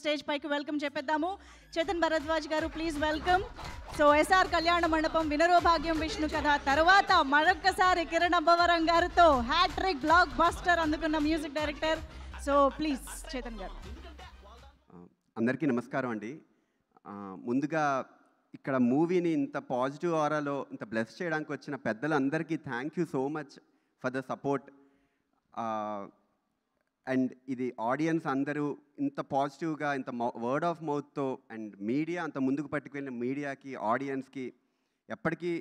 Stage పైకి welcome చెప్పేద్దాము. Chetan Bharadwaj గారు please welcome. So SR కళ్యాణ మండపం వినరో భాగ్యం విష్ణు కథ తర్వాత మరొక్కసారి కిరణ్ అబ్బవరం గారితో హ్యాట్రిక్ బ్లాక్ బస్టర్ అందుకున్న music director. So please Chetan గారు. అందరికీ నమస్కారం అండి. ముందుగా ఇక్కడ మూవీని ఇంత పాజిటివ్ ఆరాలో ఇంత బ్లెస్ చేయడానికి వచ్చిన పెద్దలందరికీ thank you so much for the support. And ఇది ఆడియన్స్ అందరూ ఇంత పాజిటివ్గా ఇంత వర్డ్ ఆఫ్ మౌత్తో అండ్ మీడియా అంత ముందుకు పట్టుకెళ్ళిన మీడియాకి ఆడియన్స్కి ఎప్పటికీ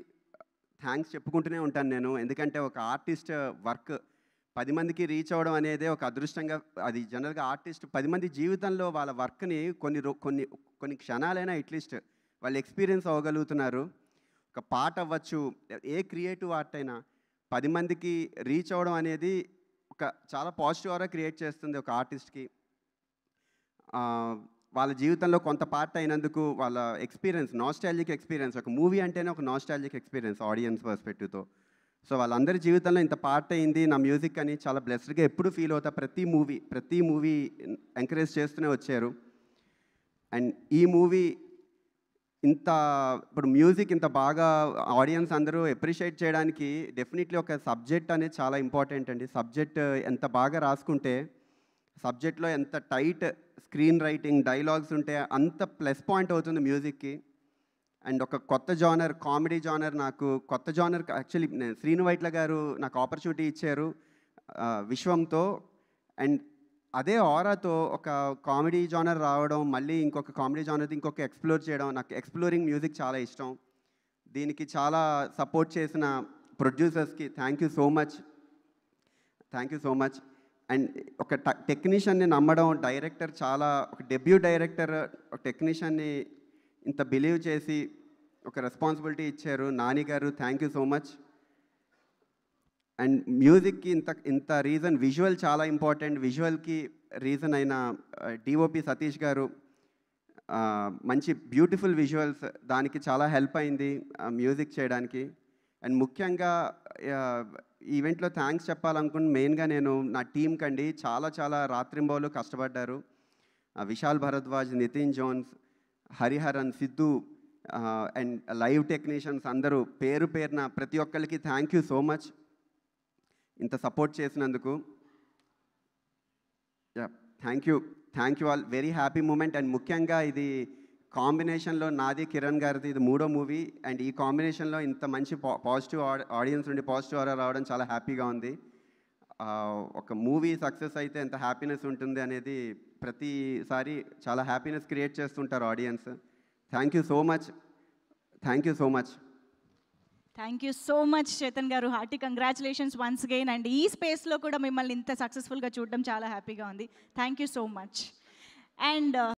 థ్యాంక్స్ చెప్పుకుంటూనే ఉంటాను నేను. ఎందుకంటే ఒక ఆర్టిస్ట్ వర్క్ 10 మందికి రీచ్ అవ్వడం అనేది ఒక అదృష్టంగా, అది జనరల్గా ఆర్టిస్ట్ 10 మంది జీవితంలో వాళ్ళ వర్క్ని కొన్ని క్షణాలైనా అట్లీస్ట్ వాళ్ళు ఎక్స్పీరియన్స్ అవ్వగలుగుతున్నారు. ఒక పాట అవ్వచ్చు, ఏ క్రియేటివ్ ఆర్ట్ అయినా 10 మందికి రీచ్ అవ్వడం అనేది ఒక చాలా పాజిటివ్ ఆరా క్రియేట్ చేస్తుంది ఒక ఆర్టిస్ట్కి. వాళ్ళ జీవితంలో కొంత పార్ట్ అయినందుకు వాళ్ళ ఎక్స్పీరియన్స్, నాస్టాలజిక్ ఎక్స్పీరియన్స్, ఒక మూవీ అంటేనే ఒక నాస్టాలజిక్ ఎక్స్పీరియన్స్ ఆడియన్స్ పర్స్పెక్టివ్తో. సో వాళ్ళందరి జీవితంలో ఇంత పార్ట్ అయింది నా మ్యూజిక్ అని చాలా బ్లెస్డ్గా ఎప్పుడు ఫీల్ అవుతా. ప్రతి మూవీ ఎంకరేజ్ చేస్తూనే వచ్చారు. అండ్ ఈ మూవీ ఇప్పుడు మ్యూజిక్ ఇంత బాగా ఆడియన్స్ అందరూ అప్రిషియేట్ చేయడానికి డెఫినెట్లీ ఒక సబ్జెక్ట్ అనేది చాలా ఇంపార్టెంట్ అండి. సబ్జెక్ట్ ఎంత బాగా రాసుకుంటే, సబ్జెక్ట్లో ఎంత టైట్ స్క్రీన్ రైటింగ్ డైలాగ్స్ ఉంటే అంత ప్లస్ పాయింట్ అవుతుంది మ్యూజిక్కి. అండ్ ఒక కొత్త జానర్, కామెడీ జానర్, నాకు కొత్త జానర్ యాక్చువల్లీ శ్రీను వైట్ల గారు నాకు ఆపర్చునిటీ ఇచ్చారు విశ్వంతో. అండ్ అదే ఆరాతో ఒక కామెడీ జానర్ రావడం, మళ్ళీ ఇంకొక కామెడీ జానర్ ఇంకొక ఎక్స్ప్లోర్ చేయడం, నాకు ఎక్స్ప్లోరింగ్ మ్యూజిక్ చాలా ఇష్టం. దీనికి చాలా సపోర్ట్ చేసిన ప్రొడ్యూసర్స్కి thank you so much. And ఒక టెక్నీషియన్ని నమ్మడం, డైరెక్టర్ ఒక డెబ్యూ డైరెక్టర్ ఒక టెక్నీషియన్ని ఇంత బిలీవ్ చేసి ఒక రెస్పాన్సిబిలిటీ ఇచ్చారు నాని గారు, thank you so much. And మ్యూజిక్కి ఇంత రీజన్, విజువల్ చాలా ఇంపార్టెంట్. విజువల్కి రీజన్ అయిన డిఓపి సతీష్ గారు, మంచి బ్యూటిఫుల్ విజువల్స్, దానికి చాలా హెల్ప్ అయింది మ్యూజిక్ చేయడానికి. అండ్ ముఖ్యంగా ఈవెంట్లో థ్యాంక్స్ చెప్పాలనుకున్న మెయిన్గా నేను నా టీంకి అండి. చాలా రాత్రింబౌలు కష్టపడ్డారు. Vishal Bhardwaj, Nitin Jones, Hariharan, Siddhu and live technicians అందరూ పేరున ప్రతి ఒక్కరికి థ్యాంక్ యూ సో మచ్ ఇంత సపోర్ట్ చేసినందుకు. Thank you all. Very happy moment. And ముఖ్యంగా ఇది కాంబినేషన్లో నాది కిరణ్ గారిది ఇది 3వ మూవీ. అండ్ ఈ కాంబినేషన్లో ఇంత మంచి పాజిటివ్ ఆడియన్స్ నుండి పాజిటివ్ ఆరా రావడం చాలా హ్యాపీగా ఉంది. ఒక మూవీ సక్సెస్ అయితే ఎంత హ్యాపీనెస్ ఉంటుంది అనేది ప్రతిసారి చాలా హ్యాపీనెస్ క్రియేట్ చేస్తుంటారు audience. Thank you so much. Thank you so much Chetan garu. Hearty congratulations once again. And ఈ స్పేస్లో కూడా మిమ్మల్ని ఇంత సక్సెస్ఫుల్గా చూడడం చాలా హ్యాపీగా ఉంది. Thank you so much. And